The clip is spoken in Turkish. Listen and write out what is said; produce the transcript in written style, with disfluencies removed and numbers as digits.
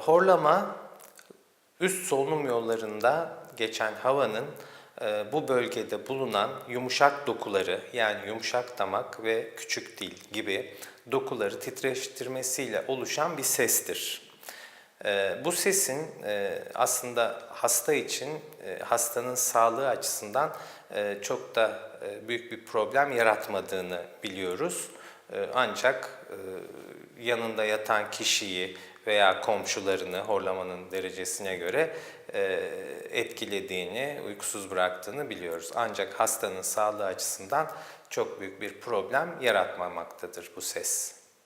Horlama, üst solunum yollarında geçen havanın bu bölgede bulunan yumuşak dokuları, yani yumuşak damak ve küçük dil gibi dokuları titreştirmesiyle oluşan bir sestir. Bu sesin aslında hasta için, hastanın sağlığı açısından çok da büyük bir problem yaratmadığını biliyoruz. Ancak yanında yatan kişiyi veya komşularını horlamanın derecesine göre etkilediğini, uykusuz bıraktığını biliyoruz. Ancak hastanın sağlığı açısından çok büyük bir problem yaratmamaktadır bu ses.